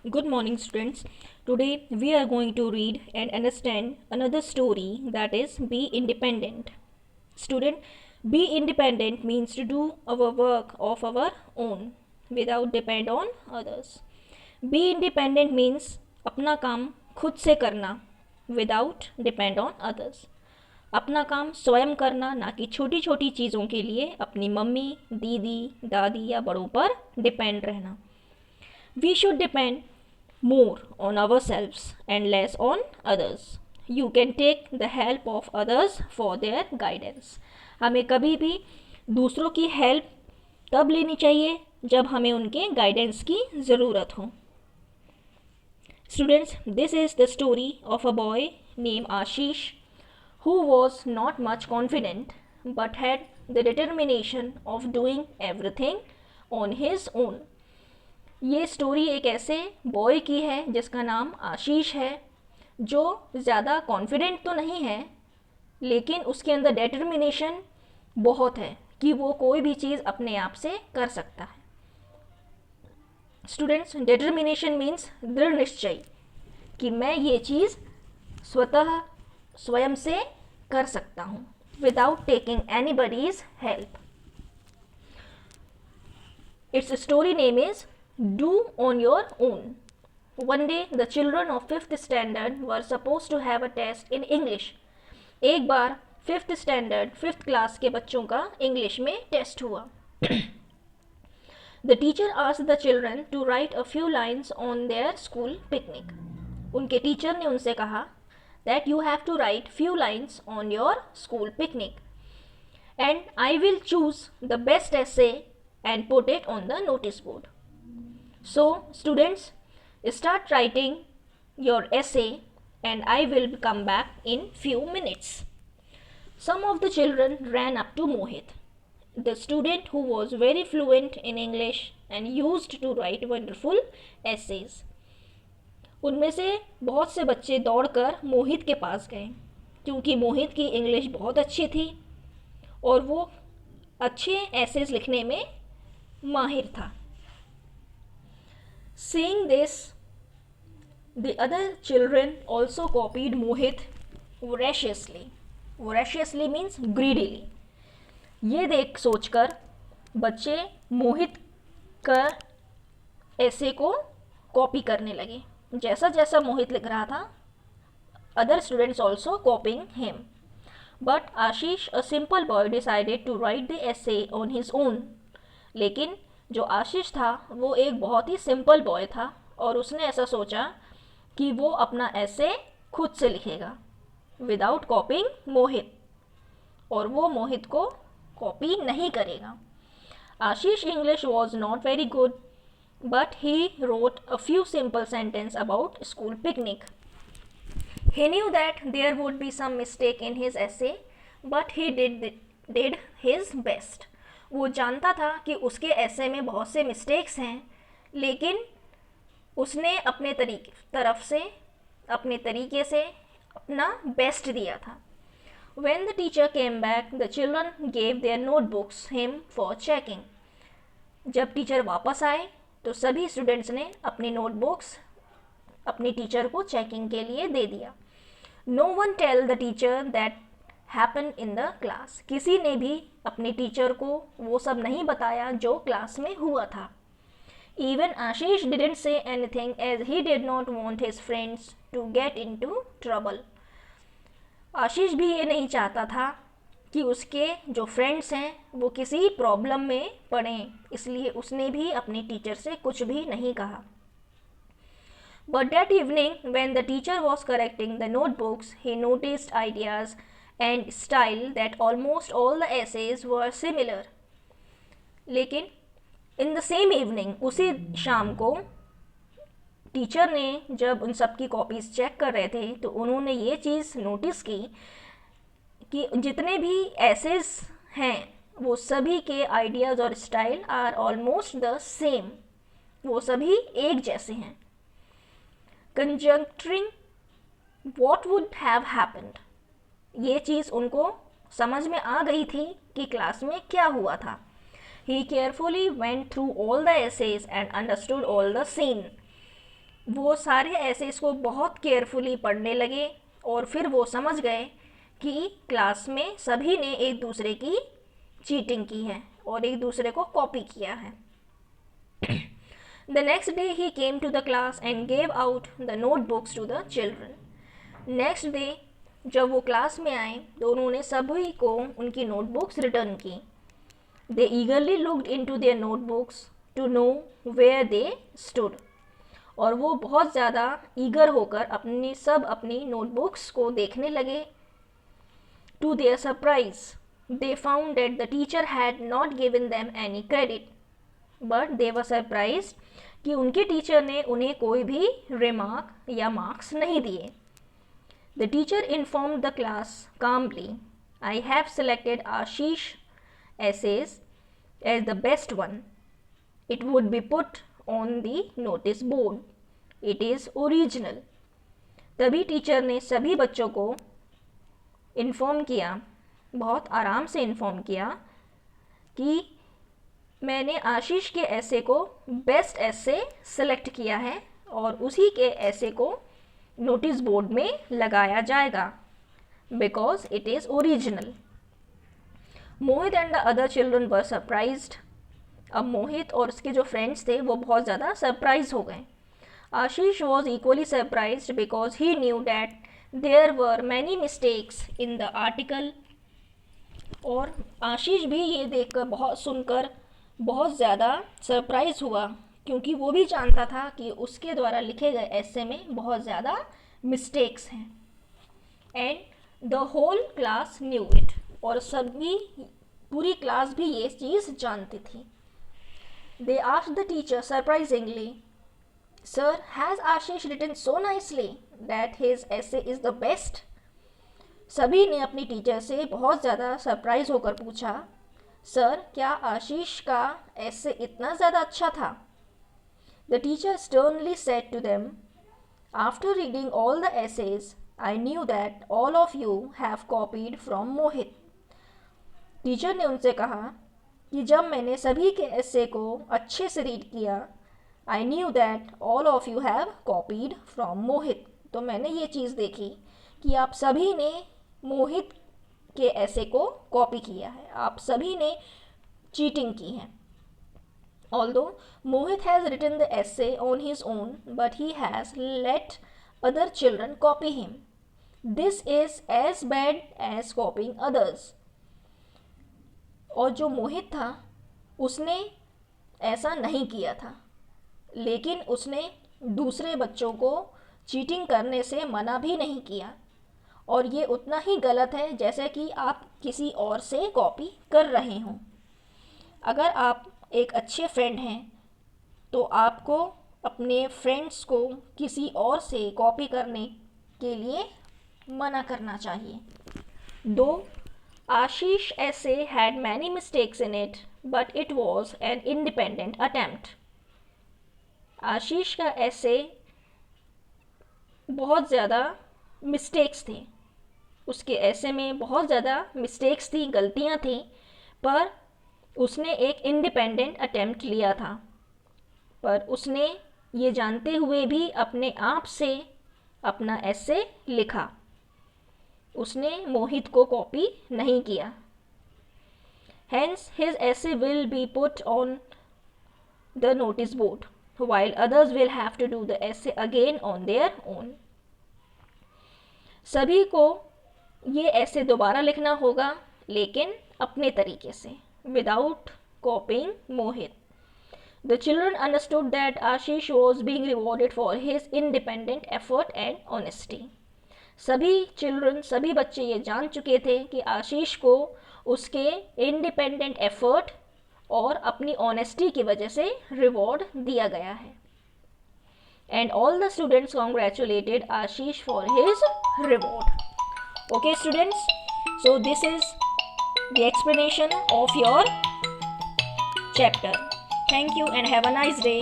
Good morning, students. Today we are going to read and understand another story, that is Be Independent. Student, be independent means to do our work of our own without depend on others. Be independent means अपना काम खुद से करना without depend on others. अपना काम स्वयं करना, ना कि छोटी छोटी चीज़ों के लिए अपनी मम्मी, दीदी, दादी या बड़ों पर डिपेंड रहना. We should depend more on ourselves and less on others. You can take the help of others for their guidance. हमें कभी भी दूसरों की हेल्प तब लेनी चाहिए जब हमें उनके गाइडेंस की ज़रूरत हो. Students, this is the story of a boy named Ashish who was not much confident but had the determination of doing everything on his own. ये स्टोरी एक ऐसे बॉय की है जिसका नाम आशीष है, जो ज़्यादा कॉन्फिडेंट तो नहीं है लेकिन उसके अंदर डेटर्मिनेशन बहुत है कि वो कोई भी चीज़ अपने आप से कर सकता है. स्टूडेंट्स, डेटर्मिनेशन मीन्स दृढ़ निश्चय कि मैं ये चीज़ स्वयं से कर सकता हूँ without taking anybody's help. It's story name is Do on your own. One day the children of 5th standard were supposed to have a test in English. एक बार 5th standard 5th class के बच्चों का English में test हुआ. The teacher asked the children to write a few lines on their school picnic. उनके teacher ने उनसे कहा that you have to write few lines on your school picnic and I will choose the best essay and put it on the notice board. So, students, start writing your essay and I will come back in few minutes. Some of the children ran up to Mohit, the student who was very fluent in English and used to write wonderful essays. उनमें से बहुत से बच्चे दौड़कर मोहित के पास गए क्योंकि मोहित की इंग्लिश बहुत अच्छी थी और वो अच्छे एसेज लिखने में माहिर था. Seeing this, the other children also copied Mohit voraciously. Voraciously means greedily. ये देख सोचकर बच्चे मोहित का ऐसे को कॉपी करने लगे. जैसा जैसा मोहित लिख रहा था, other students also copying him. But Ashish, a simple boy, decided to write the essay on his own. लेकिन जो आशीष था वो एक बहुत ही सिंपल बॉय था और उसने ऐसा सोचा कि वो अपना ऐसे खुद से लिखेगा विदाउट कॉपिंग मोहित, और वो मोहित को कॉपी नहीं करेगा. Ashish English was not very good but he wrote a few simple sentence about school picnic. He knew that there would be some mistake in his essay but he did his best. वो जानता था कि उसके ऐसे में बहुत से mistakes हैं लेकिन उसने अपने तरीके से अपना बेस्ट दिया था. When the teacher came back, the children gave their notebooks him for checking. जब टीचर वापस आए तो सभी स्टूडेंट्स ने अपनी नोटबुक्स अपनी टीचर को चेकिंग के लिए दे दिया. No one tell the teacher that happened in the class. किसी ने भी अपने टीचर को वो सब नहीं बताया जो क्लास में हुआ था. Even Ashish didn't say anything as he did not want his friends to get into trouble. आशीष भी ये नहीं चाहता था कि उसके जो फ्रेंड्स हैं वो किसी प्रॉब्लम में पड़ें, इसलिए उसने भी अपनी टीचर से कुछ भी नहीं कहा. But that evening, when the teacher was correcting the notebooks, he noticed ideas and style that almost all the essays were similar. लेकिन in the same evening, उसी शाम को टीचर ने जब उन सब की कॉपीज़ चेक कर रहे थे तो उन्होंने ये चीज़ नोटिस की कि जितने भी एसेज हैं वो सभी के आइडियाज़ और style are almost the same. वो सभी एक जैसे हैं. कंजंक्टरिंग what would have happened. ये चीज़ उनको समझ में आ गई थी कि क्लास में क्या हुआ था. He carefully went through all the essays and understood all the scene. वो सारे ऐसे इसको बहुत केयरफुली पढ़ने लगे और फिर वो समझ गए कि क्लास में सभी ने एक दूसरे की चीटिंग की है और एक दूसरे को कॉपी किया है. The next day he came to the class and gave out the notebooks to the children. Next day जब वो क्लास में आए तो उन्होंने सभी को उनकी नोटबुक्स रिटर्न की. They eagerly looked into their notebooks to know where they stood. और वो बहुत ज़्यादा ईगर होकर अपनी नोटबुक्स को देखने लगे. To their surprise, they found that the teacher had not given them any credit. But they were surprised कि उनके टीचर ने उन्हें कोई भी रिमार्क या मार्क्स नहीं दिए. The teacher informed the class calmly, I have selected Ashish essays as the best one. It would be put on the notice board. It is original. तभी टीचर ने सभी बच्चों को इन्फॉर्म किया, बहुत आराम से इन्फॉर्म किया कि मैंने आशीष के ऐसे को बेस्ट ऐसे सेलेक्ट किया है और उसी के ऐसे को नोटिस बोर्ड में लगाया जाएगा because it is original. Mohit and the other children were surprised. अब मोहित और उसके जो फ्रेंड्स थे वो बहुत ज़्यादा सरप्राइज हो गए. Ashish was equally surprised because he knew that there were many mistakes in the article. और आशीष भी ये देखकर सुनकर बहुत ज़्यादा सरप्राइज हुआ क्योंकि वो भी जानता था कि उसके द्वारा लिखे गए ऐसे में बहुत ज़्यादा मिस्टेक्स हैं. And the whole class knew it. और पूरी क्लास भी ये चीज़ जानती थी. They asked the teacher surprisingly, sir has Ashish written so nicely that his essay is the best. सभी ने अपनी टीचर से बहुत ज़्यादा सरप्राइज होकर पूछा, सर क्या आशीष का ऐसे इतना ज़्यादा अच्छा था. The teacher sternly said to them, after reading all the essays, I knew that all of you have copied from Mohit. Teacher ने उनसे कहा कि जब मैंने सभी के ऐसे को अच्छे से रीड किया, I knew that all of you have copied from Mohit. तो मैंने ये चीज़ देखी कि आप सभी ने मोहित के ऐसे को कॉपी किया है, आप सभी ने चीटिंग की है. Although Mohit has written the essay on his own, but he has let other children copy him. This is as bad as copying others. और जो मोहित था उसने ऐसा नहीं किया था, लेकिन उसने दूसरे बच्चों को चीटिंग करने से मना भी नहीं किया. और ये उतना ही गलत है जैसे कि आप किसी और से कॉपी कर रहे हों. अगर आप एक अच्छे फ्रेंड हैं तो आपको अपने फ्रेंड्स को किसी और से कॉपी करने के लिए मना करना चाहिए. Though Ashish essay had many mistakes in it but it was an independent attempt. Ashish का ऐसे बहुत ज़्यादा मिस्टेक्स थे, उसके ऐसे में बहुत ज़्यादा मिस्टेक्स थी, गलतियाँ थी, पर उसने एक इंडिपेंडेंट अटेम्प्ट लिया था. पर उसने ये जानते हुए भी अपने आप से अपना ऐसे लिखा, उसने मोहित को कॉपी नहीं किया. Hence his essay will be put on the notice board, while others will have to do the essay again on their own. सभी को ये ऐसे दोबारा लिखना होगा लेकिन अपने तरीके से, without copying Mohit. The children understood that Ashish was being rewarded for his independent effort and honesty. सभी बच्चे ये जान चुके थे कि आशीष को उसके इंडिपेंडेंट एफर्ट और अपनी ऑनेस्टी की वजह से रिवॉर्ड दिया गया है. And all the students congratulated Ashish for his reward. Okay students, so this is the explanation of your chapter. Thank you and have a nice day.